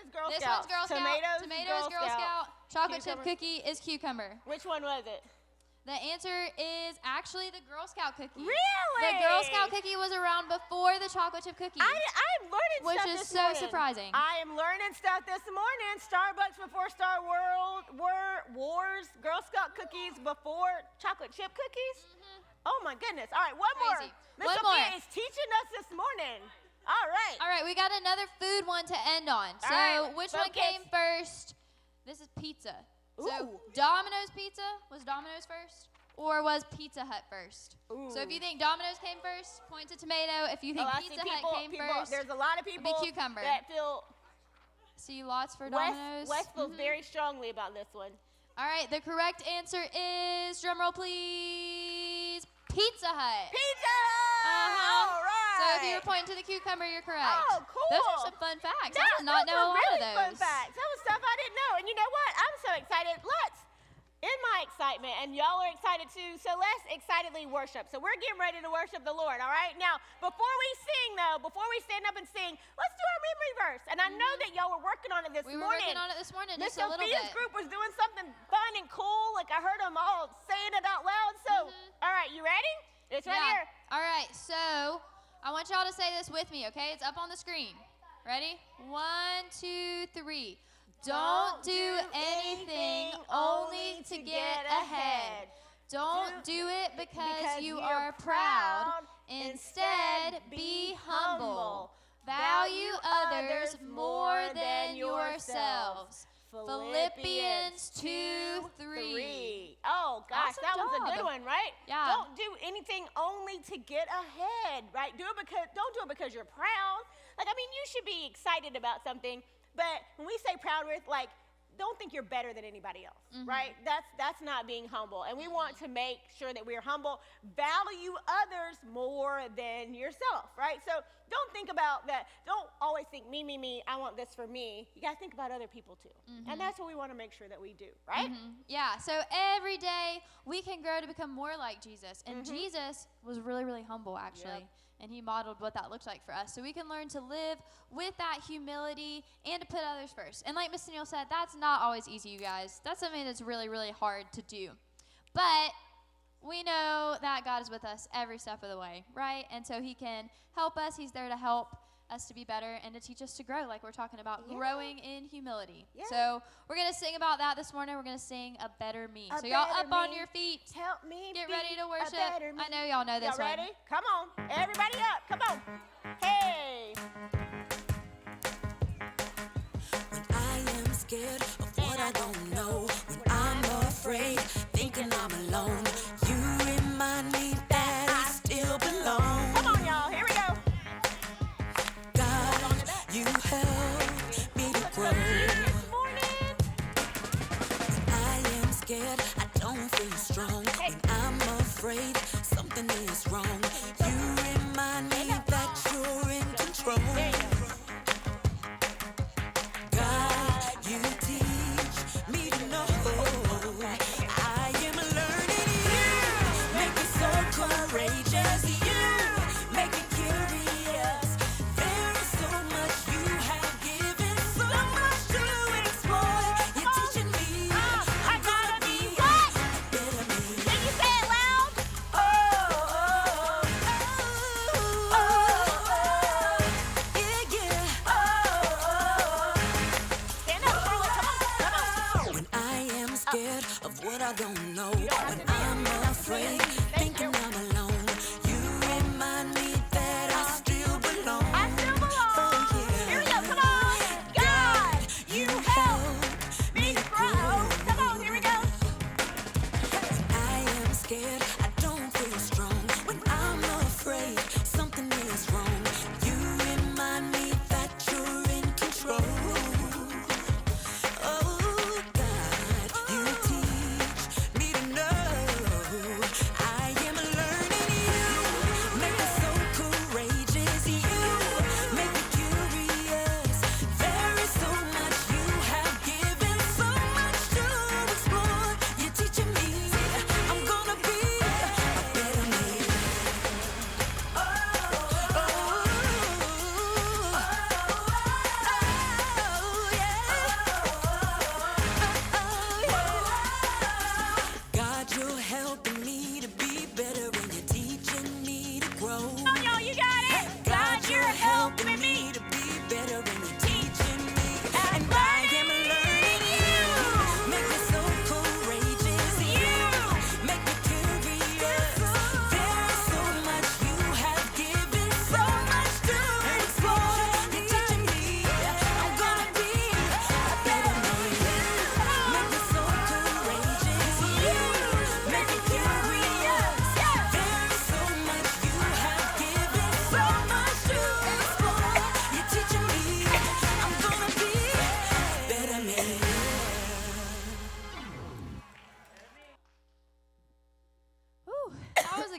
is Girl This Scout. one's Girl Scout. Tomatoes, Girl Scout. Chocolate chip Cucumber. cookie is cucumber. Which one was it? The answer is actually the Girl Scout cookie. Really? The Girl Scout cookie was around before the chocolate chip cookie. I'm learning Which stuff is this so morning. surprising. I am learning stuff this morning. Starbucks before Star Wars. Girl Scout cookies before chocolate chip cookies. Oh my goodness. All right, one Crazy. more. Miss One Sophia more. is teaching us this morning. All right. All right, we got another food one to end on. All So right, which one focus. came first? This is pizza. So Ooh. Domino's Pizza, was Domino's first? Or was Pizza Hut first? Ooh. So if you think Domino's came first, point to tomato. If you think I see Pizza Hut came first, There's a lot of people cucumber. that feel see lots for Domino's. Wes feels very strongly about this one. All right, the correct answer is, drumroll please, Pizza Hut. Pizza! Uh-huh. All right. So if you were pointing to the cucumber, you're correct. Oh, cool. Those are some fun facts. I did not know a lot really of those. fun facts. That was stuff I didn't know. And you know what? I'm so excited. In my excitement, and y'all are excited too, so let's excitedly worship. So we're getting ready to worship the Lord, all right? Now, before we sing, though, before we stand up and sing, let's do our memory verse. And I know that y'all were working on it this morning. We were working on it this morning, Miss just a little Sophia's bit. group was doing something fun and cool. Like I heard them all saying it out loud. So, all right, you ready? It's right here. All right, so I want y'all to say this with me, okay? It's up on the screen. Ready? 1, 2, 3. Don't do anything only to get ahead. Don't do it because you are proud. Instead, be humble. Value others more than yourselves. Philippians 2:3. Oh, gosh, Awesome that was a job. good one, right? Yeah. Don't do anything only to get ahead, right? Don't do it because you're proud. Like, I mean, you should be excited about something, but when we say proud, we're like, don't think you're better than anybody else, right? That's not being humble. And we want to make sure that we're humble. Value others more than yourself, right? So don't think about that. Don't always think me, I want this for me. You got to think about other people too. And that's what we want to make sure that we do, right? Yeah, so every day we can grow to become more like Jesus. And Jesus was really, really humble, actually. Yep. And he modeled what that looked like for us. So we can learn to live with that humility and to put others first. And like Miss Neal said, that's not always easy, you guys. That's something that's really, really hard to do. But we know that God is with us every step of the way, right? And so he can help us. He's there to help us to be better and to teach us to grow, like we're talking about, growing in humility. Yeah. So we're going to sing about that this morning. We're going to sing A Better Me. A So y'all better up on me. your feet. Help me Get be ready to a worship. better me. I know y'all know this Y'all one. ready? Come on. Everybody up. Come on. Hey. When I am scared of what I don't know, when I'm afraid, thinking I'm alone, you remind me that I still belong. Come on, y'all. Here we go. God, you help me to grow. This morning. I am scared, I don't feel strong. When I'm afraid, something is wrong. You remind me that you're in control. God, you teach me to know. I am learning you. Make me so courageous. You make me curious. There is so much you have given, so much to explore. You're teaching me. I gotta be what? Better me. Can you say it loud? Oh, oh, oh, oh, yeah, yeah. Oh, Stand up. Come on. when I am scared of what I don't know, when I'm afraid, thinking I'm alone, you remind me that I still belong. I still belong. Oh, yeah. Here we go. Come on. God, you help me to grow. Come on. Here we go. I am scared, I don't feel strong. When I'm afraid, something is wrong. You remind me that you're in control. Oh, God, you teach me to know.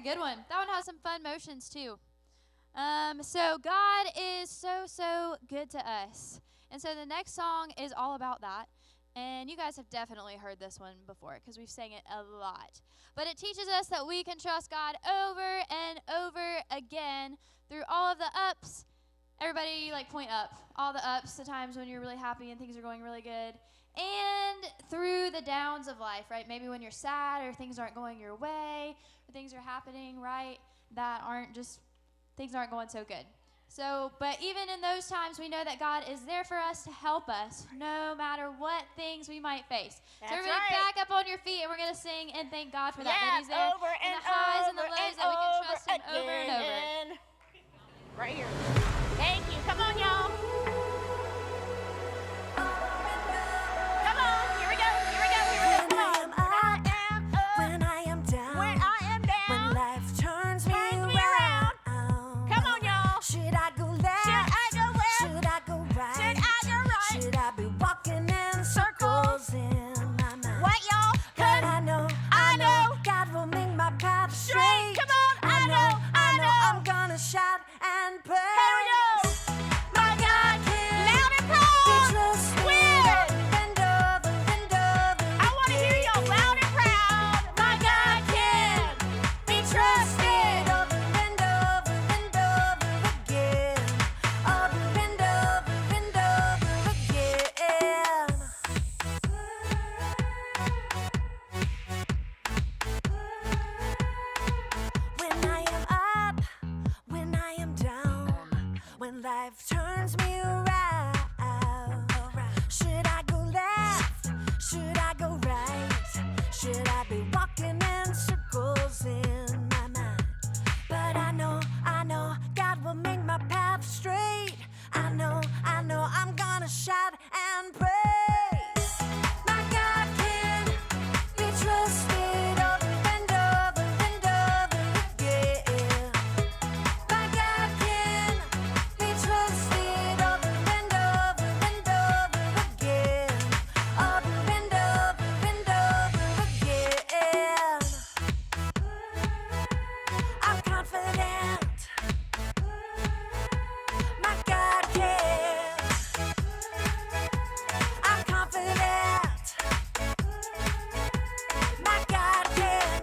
good one. That one has some fun motions too. So God is so good to us. And so the next song is all about that. And you guys have definitely heard this one before because we've sang it a lot. But it teaches us that we can trust God over and over again through all of the ups. Everybody, like, point up. All the ups, the times when you're really happy and things are going really good. And through the downs of life, right? Maybe when you're sad or things aren't going your way or things are happening, right, that aren't just, things aren't going so good. So, but even in those times, we know that God is there for us to help us no matter what things we might face. That's so everybody right. back up on your feet and we're going to sing and thank God for that. Yeah, That He's there over in and the highs and the over lows, and that we can over trust Him over and over. again. Right here. Thank you. Come on, y'all. Come on. Here we go. Here we go. Here we go. Come on. When I am down, When I am down. when life turns me Turns me around. Come on, y'all. Should I go left? Should I go left? Should I go right? Should I go right? Should I be walking in circles in my mind? What, y'all? But I know God will make my path straight. Come on. I know. I'm gonna shout and praise. Here we go. My God can Loud and be proud. trusted. Win. Bend over, I want to hear y'all loud and proud. My God can be trusted. over, bend over, bend over again. Over, bend over again. When I am up, when I am down, when life turns me around, should I go left? Should I go right? Should I be walking in circles in my mind? But I know God will make my path straight. I know I'm gonna shout and praise. My God can be trusted over and over again. My God can be trusted over and over again. Over and over again. I'm confident. My God can. I'm confident. My God can.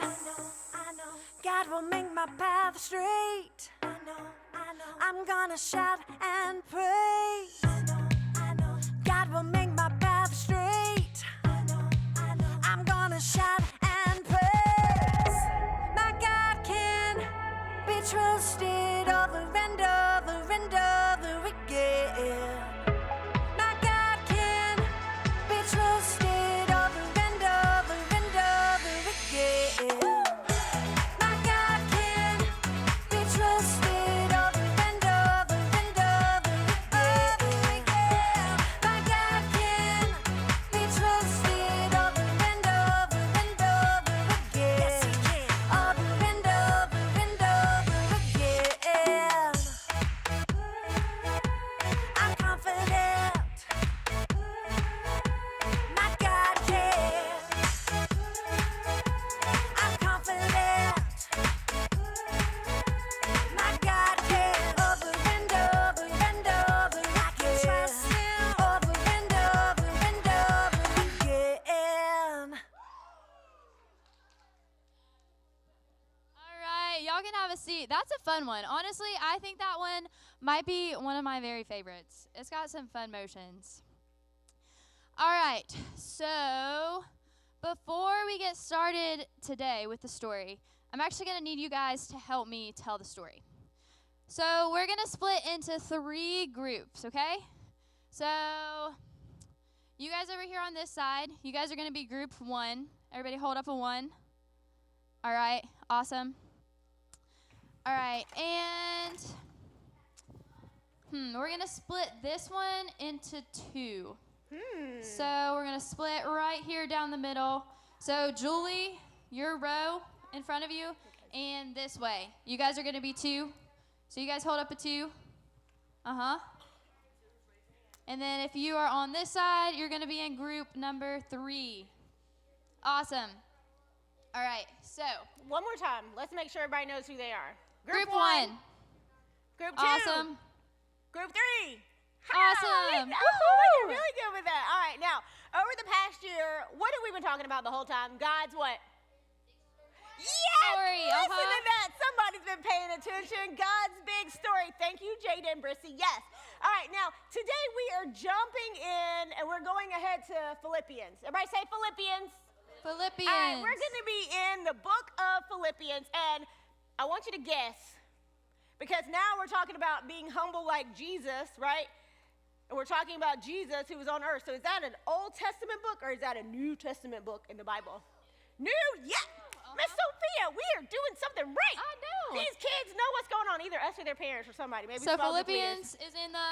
I know. God will make my path straight. I know. I'm gonna shout and praise. I know. God will make my path straight. I know. I'm gonna shout and praise. My God can be trusted over and over and over again. My God can be trusted over and over and over again. My God can be trusted over and over and over again. My God can be trusted over and over and over again. Yes, He can. Over and over and over again. I'm confident. My God can. I'm confident. My God can. Over and over and over. I can trust Him. Over and over again. All right, y'all can have a seat. That's a fun one. Honestly, I think that one might be one of my very favorites. It's got some fun motions. All right, so before we get started today with the story, I'm actually going to need you guys to help me tell the story. So we're going to split into 3 groups, okay? So you guys over here on this side, you guys are going to be group 1. Everybody hold up a 1. All right, awesome. All right, and we're going to split this one into 2. So we're going to split right here down the middle. So Julie, your row in front of you, and this way. You guys are going to be 2. So you guys hold up a 2. Uh-huh. And then if you are on this side, you're going to be in group number 3. Awesome. All right, so One more time. Let's make sure everybody knows who they are. group 1. Group 2. Awesome. Group 3. Awesome. Oh, you're really good with that. All right, now, over the past year, what have we been talking about the whole time? God's what? Yes! Story, Listen to that. Somebody's been paying attention. God's big story. Thank you, Jada and Brissy. Yes. All right, now, today we are jumping in, and we're going ahead to Philippians. Everybody say Philippians. Philippians. All right, we're going to be in the book of Philippians, and I want you to guess, because now we're talking about being humble like Jesus, right? And we're talking about Jesus who was on earth. So is that an Old Testament book or is that a New Testament book in the Bible? New? Yeah. Miss Sophia, we are doing something right. I know. These kids know what's going on, either us or their parents or somebody. Maybe So it's both of you. Philippians is in the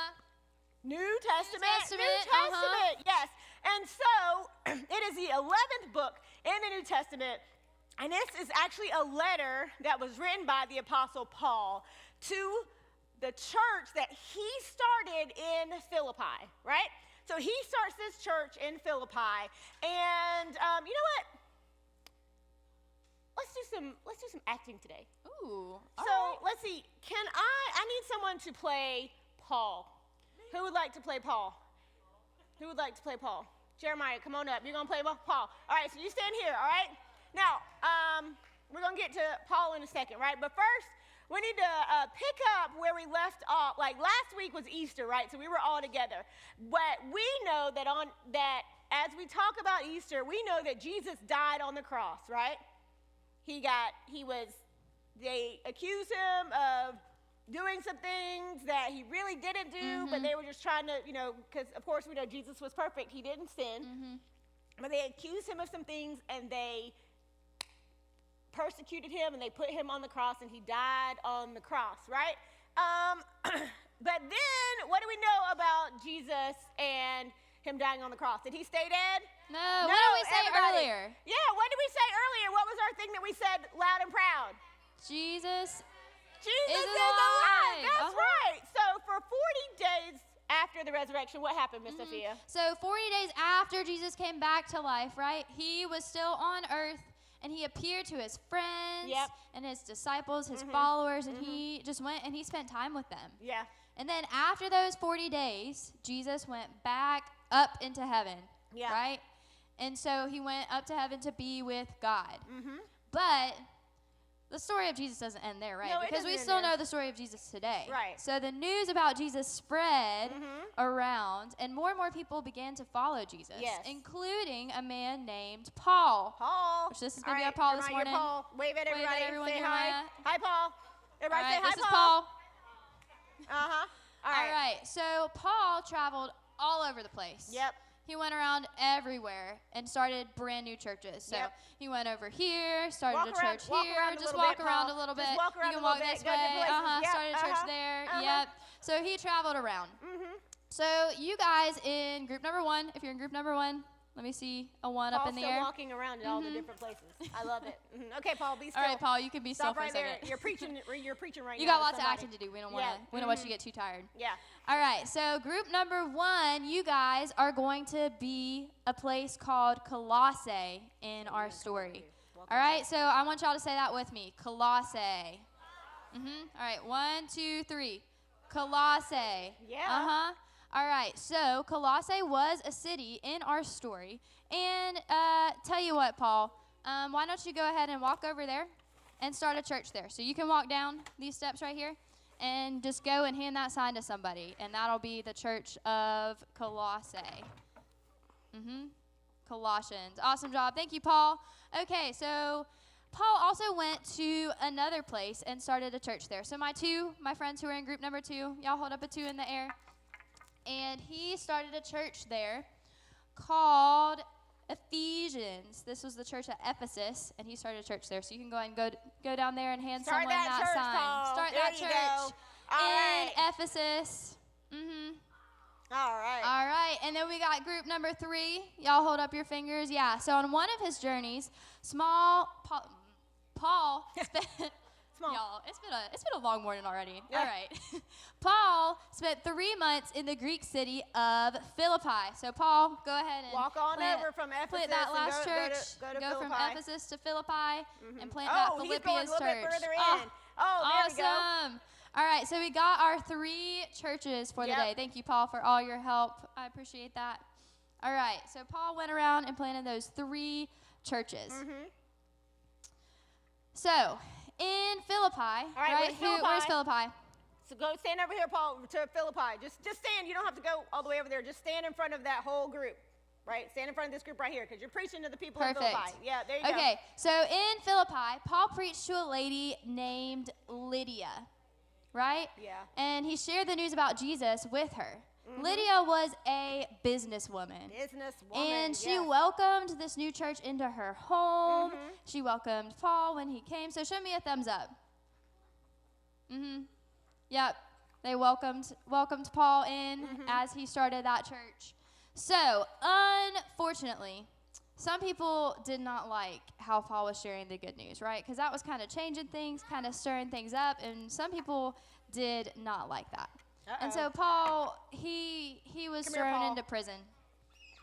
New Testament. Testament, New Testament, yes. And so it is the 11th book in the New Testament. And this is actually a letter that was written by the Apostle Paul to the church that he started in Philippi, right? So he starts this church in Philippi. And you know what? Let's do some acting today. Ooh. So let's see. I need someone to play Paul. Who would like to play Paul? Who would like to play Paul? Jeremiah, come on up. You're going to play Paul. All right, so you stand here, all right? Now, we're going to get to Paul in a second, right? But first, we need to pick up where we left off. Like last week was Easter, right? So we were all together. But we know that as we talk about Easter, we know that Jesus died on the cross, right? They accused him of doing some things that he really didn't do, but they were just trying to, because of course we know Jesus was perfect. He didn't sin. But they accused him of some things, and they persecuted him, and they put him on the cross, and he died on the cross, right? But then, what do we know about Jesus and him dying on the cross? Did he stay dead? No, what did we say everybody. earlier? Yeah, what did we say earlier? What was our thing that we said loud and proud? Jesus Jesus is is alive. alive. That's right. So for 40 days after the resurrection, what happened, Miss Sophia? So 40 days after Jesus came back to life, right? He was still on earth, and he appeared to his friends and his disciples, his followers, and he just went and he spent time with them. Yeah. And then after those 40 days, Jesus went back up into heaven, right? And so he went up to heaven to be with God. But the story of Jesus doesn't end there, right? No, it because we doesn't still end know the story of Jesus today. Right. So the news about Jesus spread around, and more people began to follow Jesus, including a man named Paul. Paul. Which this is going to be our Paul this Jeremiah, morning. Paul. Wave at everybody. at everyone, say Jeremiah. hi. Hi, Paul. Everybody All say right, hi, this is Paul. Uh-huh. All right. So Paul traveled all over the place. Yep. He went around everywhere and started brand new churches. So he went over here, started a church here, just walk around a little bit. You can walk this way. Started a church there. Yep. So he traveled around. So you guys in group number 1, if you're in group number 1, let me see a 1 up in the still air. Walking around in all the different places. I love it. Okay, Paul, be still. All right, Paul, you can be still Stop for right a second. there. You're preaching right now. You got to lots of somebody. acting to do. We don't want you to get too tired. Yeah. All right, so group number 1, you guys are going to be a place called Colossae in our story. All right, so I want y'all to say that with me. Colossae. All right, 1, 2, 3. Colossae. Yeah. All right, so Colossae was a city in our story. And tell you what, Paul, why don't you go ahead and walk over there and start a church there. So you can walk down these steps right here and just go and hand that sign to somebody, and that'll be the church of Colossae. Colossians. Awesome job. Thank you, Paul. Okay, so Paul also went to another place and started a church there. So my friends who are in group number 2, y'all hold up a 2 in the air. And he started a church there called Ephesians. This was the church at Ephesus, and he started a church there. So you can go ahead and go down there and hand someone that church, sign. Paul. Start there that you church go. All in right. Ephesus. All right. All right, and then we got group number 3. Y'all hold up your fingers. Yeah, so on one of his journeys, Paul spent small. Y'all, it's been a long morning already. Yeah. All right. Paul spent 3 months in the Greek city of Philippi. So Paul, go ahead and Walk on over from Ephesus plant that and last go church. to go from Philippi. Ephesus to Philippi and plant that Oh, he's going a Philippians little church. bit further Oh, in. Oh, there we go. awesome. All right, so we got our 3 churches for the Yep. day. Thank you, Paul, for all your help. I appreciate that. All right, so Paul went around and planted those 3 churches. Mm-hmm. So, in Philippi, right, where's Philippi? So go stand over here, Paul, to Philippi. Just stand. You don't have to go all the way over there. Just stand in front of that whole group, right? Stand in front of this group right here because you're preaching to the people Perfect. in Philippi. Yeah, there you go. Okay, so in Philippi, Paul preached to a lady named Lydia, right? Yeah. And he shared the news about Jesus with her. Mm-hmm. Lydia was a businesswoman. Businesswoman. And she yes. welcomed this new church into her home. Mhm. She welcomed Paul when he came. So show me a thumbs up. Yep. They welcomed Paul in as he started that church. So, unfortunately, some people did not like how Paul was sharing the good news, right? Because that was kind of changing things, kind of stirring things up, and some people did not like that. And so Paul, he was Come here, thrown Paul. into prison.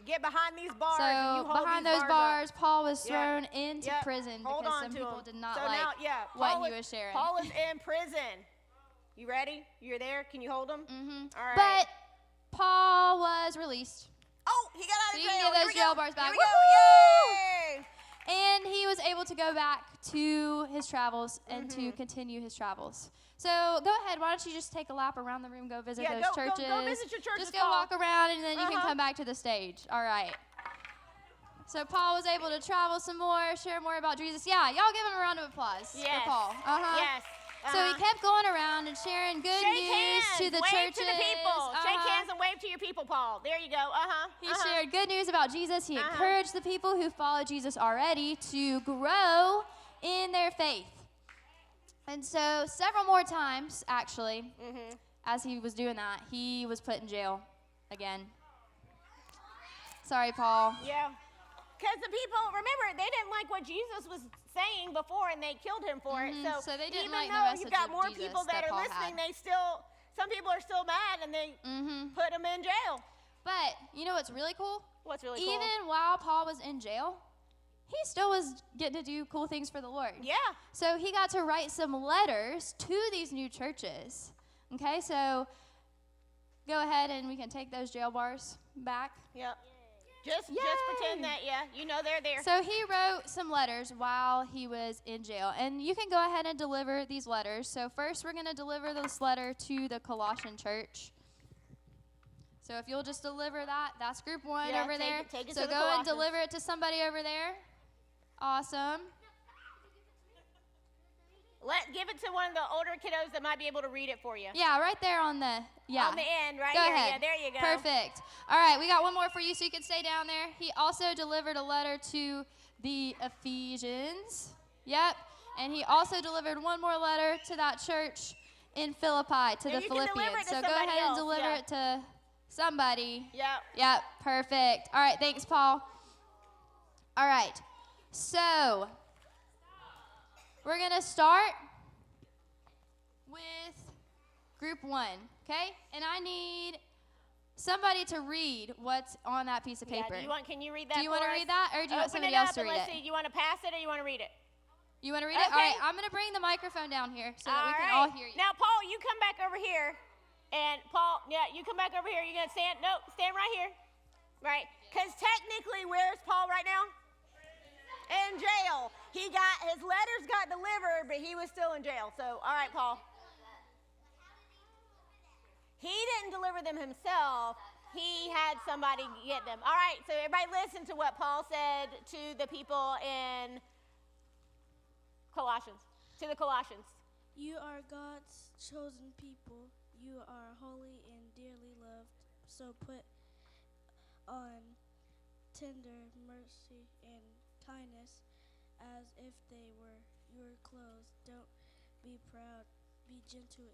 Get behind these bars. and So you hold behind these those up. bars, Paul was Yep. thrown into Yep. prison Hold because on some to people him. did not so like now, yeah, what Paul he is- was sharing. Paul is in prison. You ready? You're there? Can you hold him? All right. But Paul was released, oh, he got out So of you jail. can give Here those we jail go. bars back. Here we go. Yay! and he was able to go back to his travels and to continue his travels. So go ahead. Why don't you just take a lap around the room, go visit Yeah, those go churches. visit your churches, Just go Paul. walk around, and then you can Uh-huh. come back to the stage. All right. So Paul was able to travel some more, share more about Jesus. Yeah, y'all give him a round of applause Yes. for Paul. Yes. So he kept going around and sharing good Shake news hands. to the wave churches. to the people. Shake Uh-huh. hands and wave to your people, Paul. There you go. He shared good news about Jesus. He Uh-huh. encouraged the people who follow Jesus already to grow in their faith. And so several more times, actually, as he was doing that, he was put in jail again. Sorry, Paul. Yeah. Because the people, remember, they didn't like what Jesus was saying before, and they killed him for it. So they didn't even like the though message you've got of more Jesus people that that are Paul listening, had. some people are still mad, and they put him in jail. But you know what's really cool? What's really cool? Even while Paul was in jail, he still was getting to do cool things for the Lord. Yeah. So he got to write some letters to these new churches. Okay, so go ahead and we can take those jail bars back. Yep. Just Yay. pretend that, you know they're there. So he wrote some letters while he was in jail. And you can go ahead and deliver these letters. So first we're going to deliver this letter to the Colossian church. So if you'll just deliver that, that's group 1 Yeah, over there. take it So to the go and Colossians. deliver it to somebody over there. Awesome. Give it to one of the older kiddos that might be able to read it for you. Yeah, right there on the, On the end, right Go here. ahead. Yeah, there you go. Perfect. All right, we got one more for you so you can stay down there. He also delivered a letter to the Ephesians. Yep. And he also delivered one more letter to that church in Philippi, to the you can deliver Philippians. it to So go somebody ahead and else, deliver yeah. it to somebody. Yep. Yep, perfect. All right, thanks, Paul. All right, so we're going to start with group 1, okay? And I need somebody to read what's on that piece of paper. Yeah, can you read that? Do you want to for us? read that, or do you want Open somebody it else up to and read let's it? see. Do you want to pass it or you want to read it? You want to read it? All Okay. right, I'm going to bring the microphone down here so that we can right. all hear you. Now, Paul, you come back over here. And Paul, you come back over here. You're going to stand right here. Right? Because technically, where's Paul right now? In jail. His letters got delivered, but he was still in jail. So, all right, Paul. He didn't deliver them himself. He had somebody get them. All right, so everybody listen to what Paul said to the people in Colossians. To the Colossians. You are God's chosen people. You are holy and dearly loved. So put on tender mercy and kindness as if they were your clothes. Don't be proud. Be gentle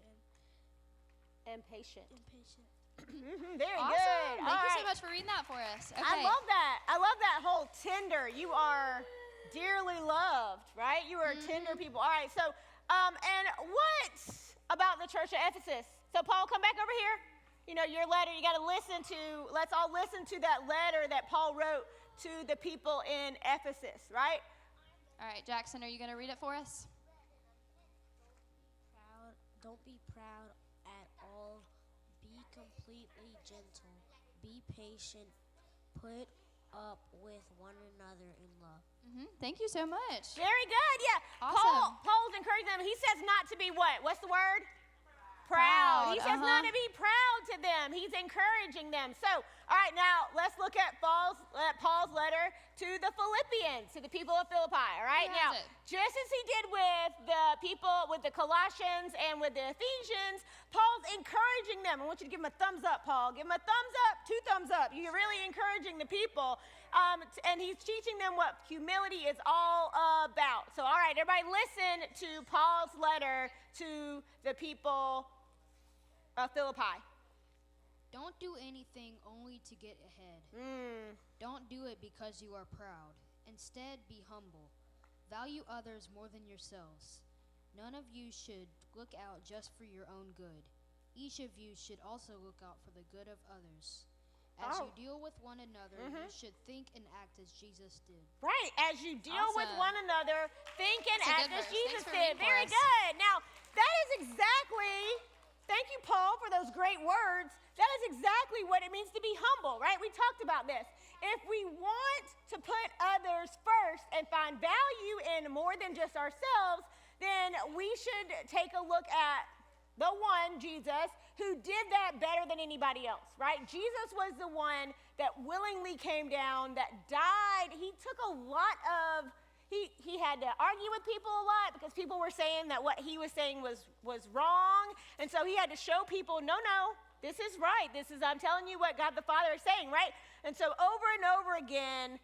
And patient. and patient. Very Awesome. good. Thank All you right. so much for reading that for us. Okay. I love that. I love that whole tender. You are dearly loved, right? You are tender people. All right, so And what about the church of Ephesus? So Paul, come back over here. You know, your letter, you got to let's all listen to that letter that Paul wrote to the people in Ephesus, right? All right, Jackson, are you going to read it for us? Don't be proud at all. Be completely gentle. Be patient. Put up with one another in love. Thank you so much. Very good, yeah. Awesome. Paul's encouraging them. He says not to be what? What's the word? Proud, He says not to be proud to them. He's encouraging them. So, all right, now let's look at Paul's letter to the Philippians, to the people of Philippi, all right? Who Now, has it? just as he did with the people, with the Colossians and with the Ephesians, Paul's encouraging them. I want you to give him a thumbs up, Paul. Give him a thumbs up, 2 thumbs up. You're really encouraging the people. And he's teaching them what humility is all about. So, all right, everybody listen to Paul's letter to the people of Philippi. Don't do anything only to get ahead. Don't do it because you are proud. Instead, be humble. Value others more than yourselves. None of you should look out just for your own good. Each of you should also look out for the good of others. As you deal with one another, you should think and act as Jesus did. Right, as you deal with Awesome. one another, think and That's a act good as verse. Jesus Thanks for did. reading for Very us. good. Now, that is exactly, thank you, Paul, for those great words. That is exactly what it means to be humble, right? We talked about this. If we want to put others first and find value in more than just ourselves, then we should take a look at the one, Jesus, who did that better than anybody else, right? Jesus was the one that willingly came down, that died. He took a lot of, he had to argue with people a lot because people were saying that what he was saying was wrong. And so he had to show people, no, this is right. I'm telling you what God the Father is saying, right? And so over and over again,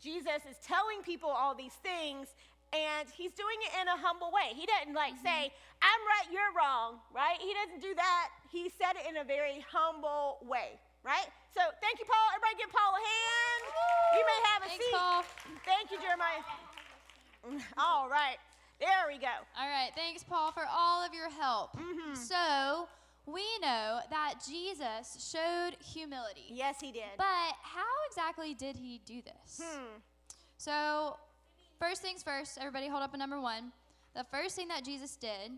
Jesus is telling people all these things, and he's doing it in a humble way. He doesn't say, I'm right, you're wrong, right? He doesn't do that. He said it in a very humble way, right? So thank you, Paul. Everybody give Paul a hand. You may have a Thanks, seat. Paul. Thank you, Jeremiah. All right. There we go. All right, thanks, Paul, for all of your help. So, we know that Jesus showed humility. Yes, he did. But how exactly did he do this? So, first things first, everybody hold up a number 1. The first thing that Jesus did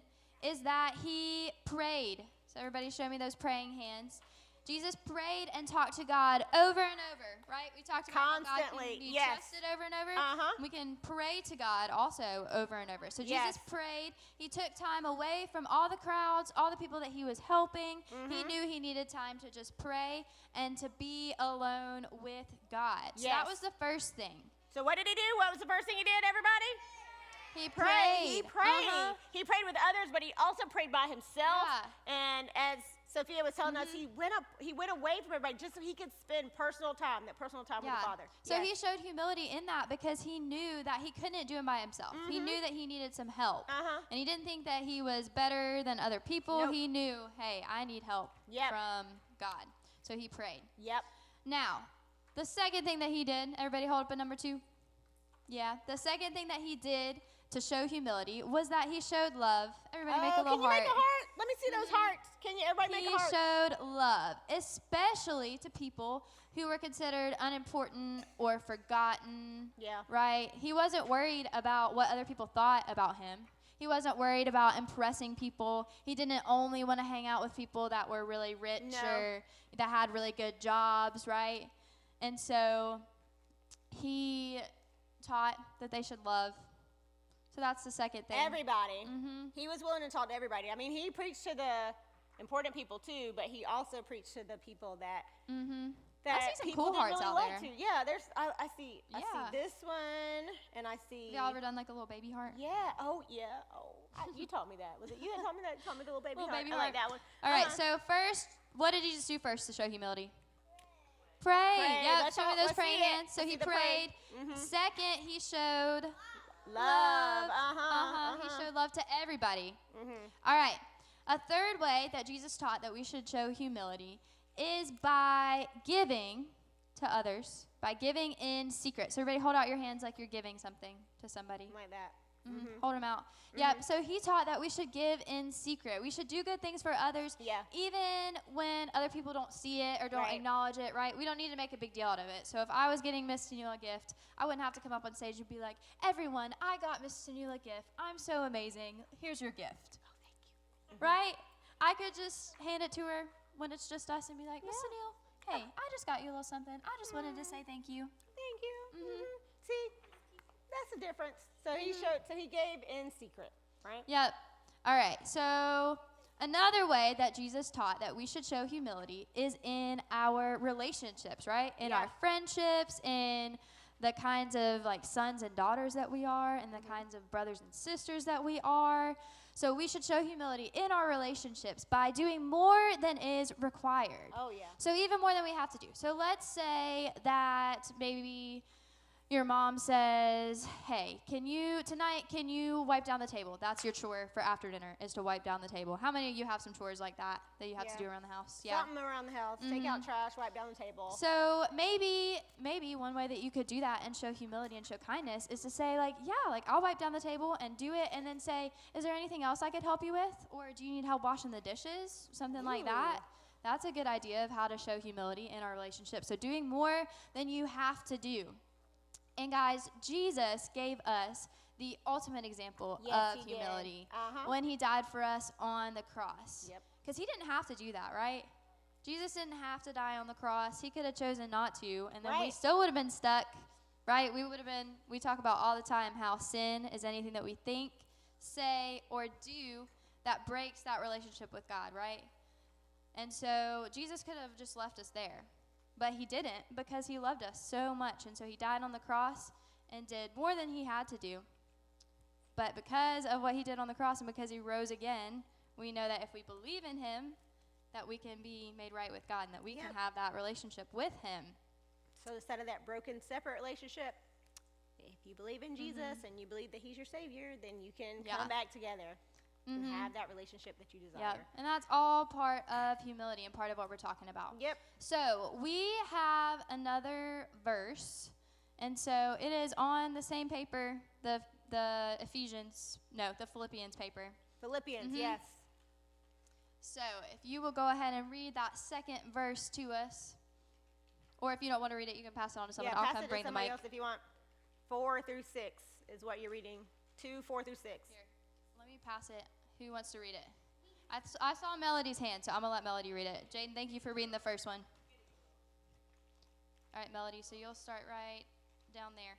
is that he prayed. So, everybody show me those praying hands. Jesus prayed and talked to God over and over, right? We talked about how God Constantly, can be yes. trusted over and over. Uh-huh. We can pray to God also over and over. So Yes. Jesus prayed. He took time away from all the crowds, all the people that he was helping. He knew he needed time to just pray and to be alone with God. So that Yes. was the first thing. So what did he do? What was the first thing he did, everybody? He Pray. prayed. He prayed. Uh-huh. He prayed with others, but he also prayed by himself. Yeah. And as Sophia was telling us, he went away from everybody just so he could spend personal time with the Father. So Yes. he showed humility in that because he knew that he couldn't do it by himself. He knew that he needed some help. Uh-huh. And he didn't think that he was better than other people. Nope. He knew, hey, I need help Yep. from God. So he prayed. Yep. Now, the second thing that he did, everybody hold up a number 2. Yeah, the second thing that he did to show humility was that he showed love. Everybody make a little can you heart. make a heart? Let me see those hearts. Can you, everybody make He a heart? showed love, especially to people who were considered unimportant or forgotten. Yeah. Right? He wasn't worried about what other people thought about him. He wasn't worried about impressing people. He didn't only want to hang out with people that were really rich No. or that had really good jobs, right? And so he taught that they should love. So that's the second thing. Everybody. Mm-hmm. He was willing to talk to everybody. I mean, he preached to the important people too, but he also preached to the people that Mm-hmm. that I see some people cool didn't hearts really out like there. to. Yeah, I see Yeah. this one, and I see. Y'all ever done like a little baby heart? Yeah. Oh, yeah. Oh, you taught me that. Was it you that taught me that? You taught me the little baby Little heart. baby I like heart. that one. All right, Uh-huh. so first, what did Jesus do first to show humility? Pray. Pray. Yep, Let's show me all- those let's praying see it. hands. So Let's he see the pray. prayed. Second, he showed Love. Uh-huh. He showed love to everybody. Mhm. All right. A third way that Jesus taught that we should show humility is by giving to others, by giving in secret. So everybody hold out your hands like you're giving something to somebody. Like that. Hold them out. Yep. So he taught that we should give in secret. We should do good things for others, even when other people don't see it or don't acknowledge it, right? We don't need to make a big deal out of it. So if I was getting Miss Tanula a gift, I wouldn't have to come up on stage and be like, everyone, I got Miss Tanula a gift. I'm so amazing. Here's your gift. Oh, thank you. Right? I could just hand it to her when it's just us and be like, Miss Tanula, hey, I just got you a little something. I just wanted to say thank you. Thank you. See, that's the difference. So he gave in secret, right? Yep. All right. So another way that Jesus taught that we should show humility is in our relationships, right? In our friendships, in the kinds of like sons and daughters that we are, and the kinds of brothers and sisters that we are. So we should show humility in our relationships by doing more than is required. Oh, yeah. So even more than we have to do. So let's say that maybe your mom says, hey, can you wipe down the table? That's your chore for after dinner, is to wipe down the table. How many of you have some chores like that you have to do around the house? Yeah. Something around the house. Take out trash, wipe down the table. So maybe one way that you could do that and show humility and show kindness is to say, like, yeah, like, I'll wipe down the table and do it, and then say, is there anything else I could help you with? Or do you need help washing the dishes? Something like that. That's a good idea of how to show humility in our relationship. So doing more than you have to do. And guys, Jesus gave us the ultimate example of humility when he died for us on the cross. Because he didn't have to do that, right? Jesus didn't have to die on the cross. He could have chosen not to, and then we still would have been stuck, right? We talk about all the time how sin is anything that we think, say, or do that breaks that relationship with God, right? And so Jesus could have just left us there. But he didn't, because he loved us so much. And so he died on the cross and did more than he had to do. But because of what he did on the cross and because he rose again, we know that if we believe in him, that we can be made right with God and that we can have that relationship with him. So instead of that broken, separate relationship, if you believe in Jesus and you believe that he's your Savior, then you can come back together and have that relationship that you desire. Yep. And that's all part of humility and part of what we're talking about. Yep. So we have another verse, and so it is on the same paper, the Philippians paper. Philippians, yes. So if you will go ahead and read that second verse to us, or if you don't want to read it, you can pass it on to someone. I'll come bring the mic. Else if you want. 4 through 6 is what you're reading. 2, 4 through 6. Here, let me pass it. Who wants to read it? I saw Melody's hand, so I'm going to let Melody read it. Jaden, thank you for reading the first one. All right, Melody, so you'll start right down there.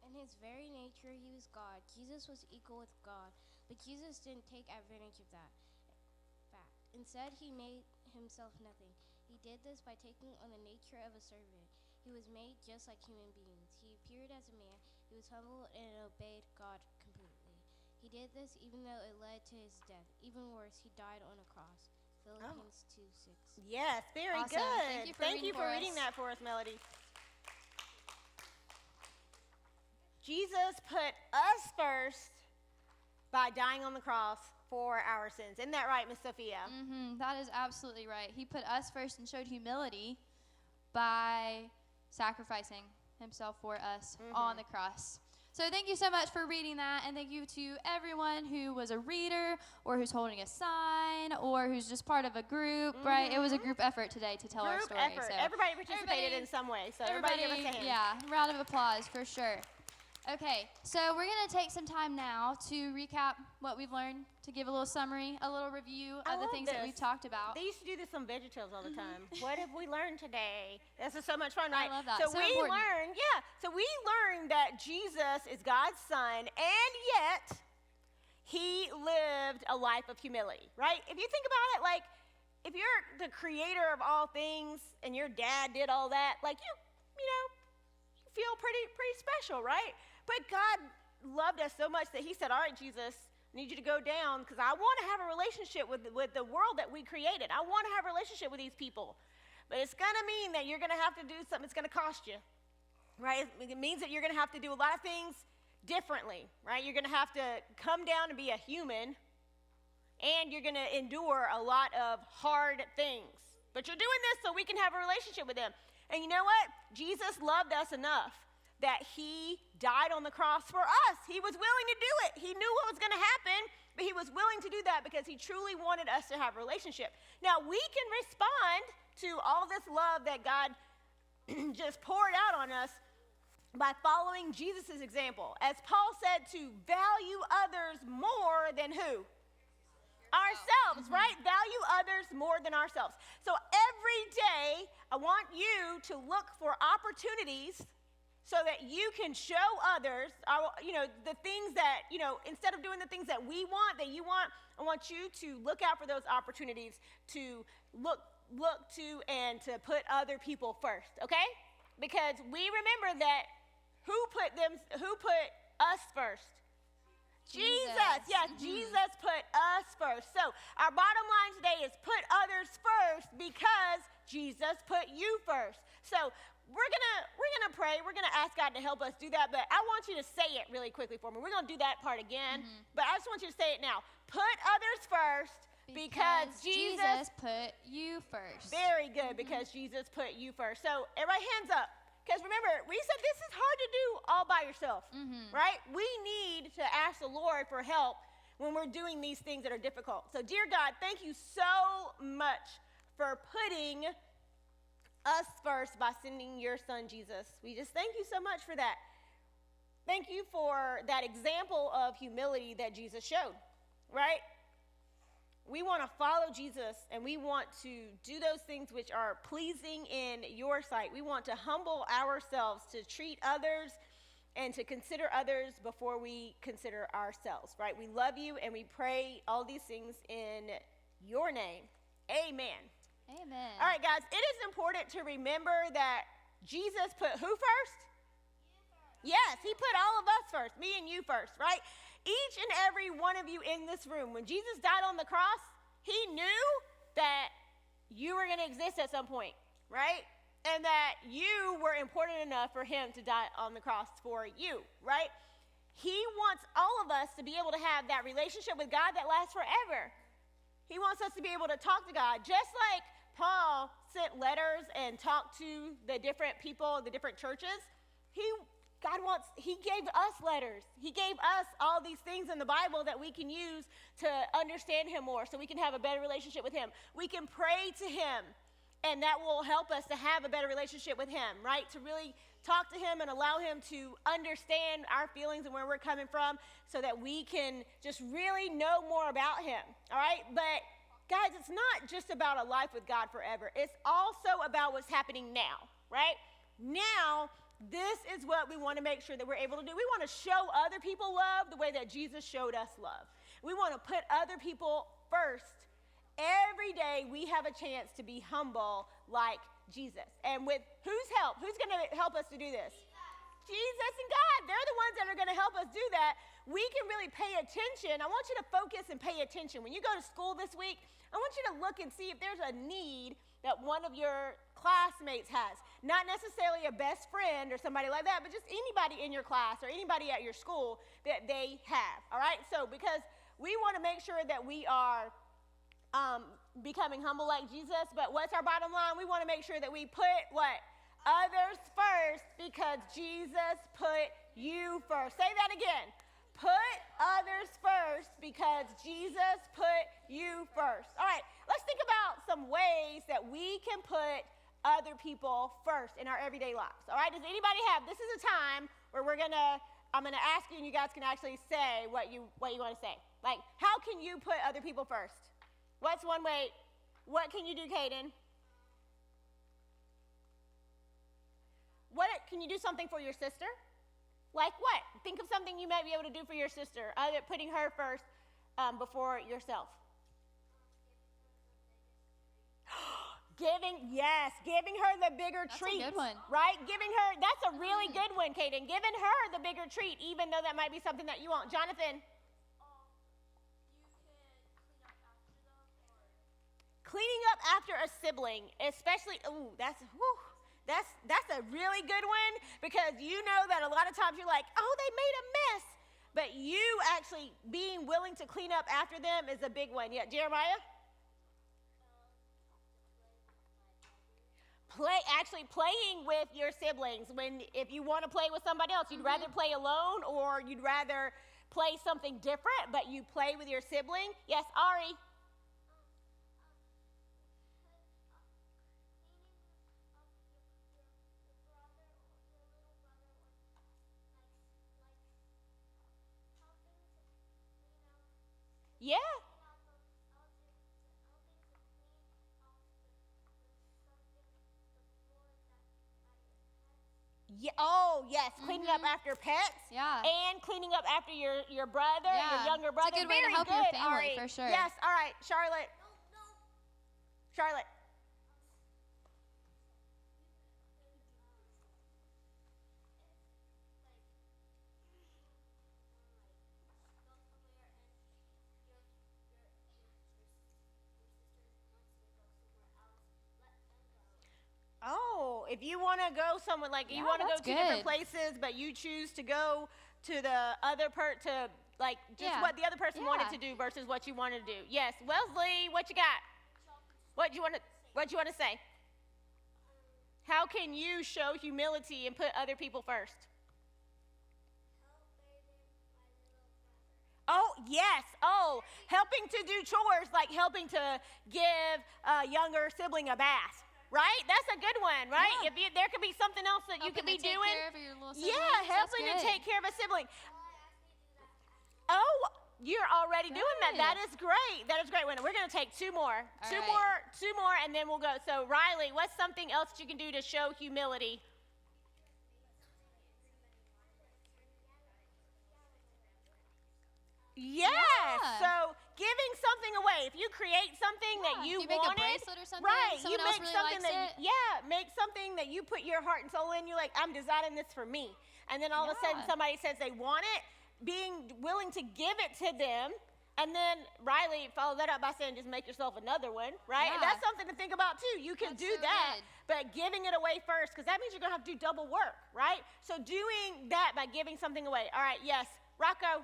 In his very nature, he was God. Jesus was equal with God, but Jesus didn't take advantage of that fact. Instead, he made himself nothing. He did this by taking on the nature of a servant. He was made just like human beings. He appeared as a man. He was humble and obeyed God completely. He did this even though it led to his death. Even worse, he died on a cross. Philippians 2:6. Yes, very Awesome. good. Thank you for reading us. that for us, Melody. Jesus put us first by dying on the cross for our sins. Isn't that right, Miss Sophia? That is absolutely right. He put us first and showed humility by sacrificing himself for us on the cross. So thank you so much for reading that, and thank you to everyone who was a reader or who's holding a sign or who's just part of a group, right? It was a group effort today to tell our story. Effort. So Everybody participated in some way, so everybody give us a hand. Yeah, round of applause for sure. Okay, so we're going to take some time now to recap what we've learned, to give a little summary, a little review of the things that we've talked about. They used to do this on VeggieTales all the time. What have we learned today? This is so much fun, right? I love that. So we important. learned that Jesus is God's son, and yet he lived a life of humility, right? If you think about it, like, if you're the creator of all things and your dad did all that, like, you feel pretty special, right? But God loved us so much that he said, all right, Jesus, I need you to go down because I want to have a relationship with the world that we created. I want to have a relationship with these people. But it's going to mean that you're going to have to do something that's going to cost you, right? It means that you're going to have to do a lot of things differently, right? You're going to have to come down and be a human, and you're going to endure a lot of hard things. But you're doing this so we can have a relationship with him. And you know what? Jesus loved us enough that he died on the cross for us. He was willing to do it. He knew what was going to happen, but he was willing to do that because he truly wanted us to have a relationship. Now, we can respond to all this love that God just poured out on us by following Jesus' example. As Paul said, to value others more than who? Ourselves, right? Value others more than ourselves. So every day, I want you to look for opportunities so that you can show others, the things that, instead of doing the things that we want, that you want, I want you to look out for those opportunities to look to and to put other people first, okay? Because we remember that who put us first? Jesus. Yes, Jesus put us first. So our bottom line today is put others first because Jesus put you first. So we're gonna pray. We're gonna ask God to help us do that. But I want you to say it really quickly for me. We're gonna do that part again. But I just want you to say it now. Put others first because Jesus put you first. Very good. Because Jesus put you first. So everybody, hands up. Because remember, we said this is hard to do all by yourself, right? We need to ask the Lord for help when we're doing these things that are difficult. So, dear God, thank you so much for putting us first by sending your son, Jesus. We just thank you so much for that. Thank you for that example of humility that Jesus showed, right? We want to follow Jesus, and we want to do those things which are pleasing in your sight. We want to humble ourselves, to treat others and to consider others before we consider ourselves, right? We love you, and we pray all these things in your name. Amen. Amen. All right, guys, it is important to remember that Jesus put who first? You first. Yes, he put all of us first, me and you first, right? Each and every one of you in this room, when Jesus died on the cross, he knew that you were going to exist at some point, right? And that you were important enough for him to die on the cross for you, right? He wants all of us to be able to have that relationship with God that lasts forever. He wants us to be able to talk to God, just like Paul sent letters and talked to the different people, the different churches. He gave us letters. He gave us all these things in the Bible that we can use to understand him more so we can have a better relationship with him. We can pray to him, and that will help us to have a better relationship with him, right? To really talk to him and allow him to understand our feelings and where we're coming from so that we can just really know more about him, all right? But guys, it's not just about a life with God forever. It's also about what's happening now, right? Now, this is what we want to make sure that we're able to do. We want to show other people love the way that Jesus showed us love. We want to put other people first. Every day we have a chance to be humble like Jesus. And with whose help? Who's going to help us to do this? Jesus and God. They're the ones that are going to help us do that. We can really pay attention. I want you to focus and pay attention. When you go to school this week, I want you to look and see if there's a need that one of your classmates has. Not necessarily a best friend or somebody like that, but just anybody in your class or anybody at your school that they have, all right? So because we want to make sure that we are becoming humble like Jesus, but what's our bottom line? We want to make sure that we put what? Others first because Jesus put you first. Say that again. Put others first because Jesus put you first. All right, let's think about some ways that we can put other people first in our everyday lives. All right, does anybody have, this is a time where I'm gonna ask you and you guys can actually say what you want to say. Like, how can you put other people first? What's one way? What can you do, Caden? Can you do something for your sister? Like what? Think of something you might be able to do for your sister, other putting her first before yourself. Giving her the bigger treat. That's a good one. Right? That's a really good one, Kaden. Giving her the bigger treat, even though that might be something that you want. Jonathan? Cleaning up after a sibling, especially, that's a really good one because you know that a lot of times you're like, oh, they made a mess. But you actually being willing to clean up after them is a big one. Yeah, Jeremiah? actually playing with your siblings. If you want to play with somebody else, you'd rather play alone or you'd rather play something different, but you play with your sibling. Yes, Ari. Yeah. Yeah, oh, yes, cleaning up after pets. Yeah. And cleaning up after your brother, Yeah. your younger brother. It's a good way to Very help your good, family, Ari. for sure. Yes, all right, Charlotte. Charlotte. Oh, if you want to go somewhere, like you Yeah, want to go that's to different good. places, but you choose to go to the other to like just Yeah. what the other person wanted Yeah. to do versus what you wanted to do. Yes, Wesley, what you got? What you want to say? How can you show humility and put other people first? Oh, yes. Oh, helping to do chores, like helping to give a younger sibling a bath. Right? That's a good one, right? Yeah. If there could be something else that you could be Helping to take doing. care of your little Yeah, siblings, that's helping to good. take care of a sibling. Oh, you're already doing that. Good. That is great. That is great. We're going to take two more. All Two right. more, and then we'll go. So, Riley, what's something else you can do to show humility? Yes. Yeah. So giving something away. If you create something that Yeah, you you make a wanted, bracelet or something, right? someone you else make really something likes that make something that you put your heart and soul in. You're like, I'm designing this for me, and then all of a sudden Yeah. somebody says they want it. Being willing to give it to them, and then Riley followed that up by saying, just make yourself another one, right? And Yeah. that's something to think about too. You can That's do so that, good. but giving it away first, because that means you're gonna have to do double work, right? So doing that by giving something away. All right, yes, Rocco.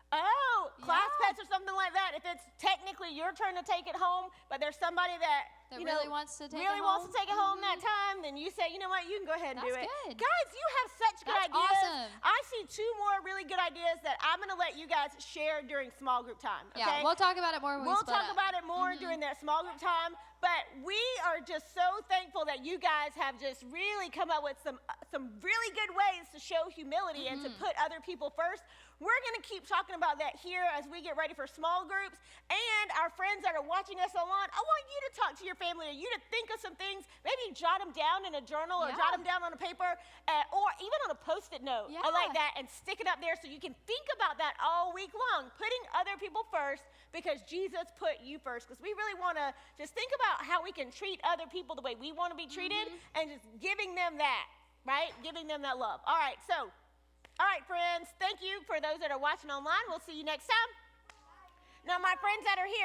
Oh, class Yeah. pets or something like that. If it's technically your turn to take it home, but there's somebody that That you know, really wants to take really it wants home? to take it home that time, then you say, you know what, you can go ahead and do That's it. good. Guys, you have such good That's ideas. awesome. I see two more really good ideas that I'm going to let you guys share during small group time. Okay? Yeah, we'll talk about it more when we We'll split talk up. about it more during that small group time, but we are just so thankful that you guys have just really come up with some really good ways to show humility and to put other people first. We're going to keep talking about that here as we get ready for small groups. And our friends that are watching us online, I want you to talk to your family, or you to think of some things, maybe jot them down in a journal or Yeah. jot them down on a paper or even on a Post-it note. I like Yeah. that, and stick it up there so you can think about that all week long, putting other people first because Jesus put you first. Because we really want to just think about how we can treat other people the way we want to be treated and just giving them that, right? Giving them that love. All right, so, all right, friends, thank you for those that are watching online. We'll see you next time. Now, my friends that are here,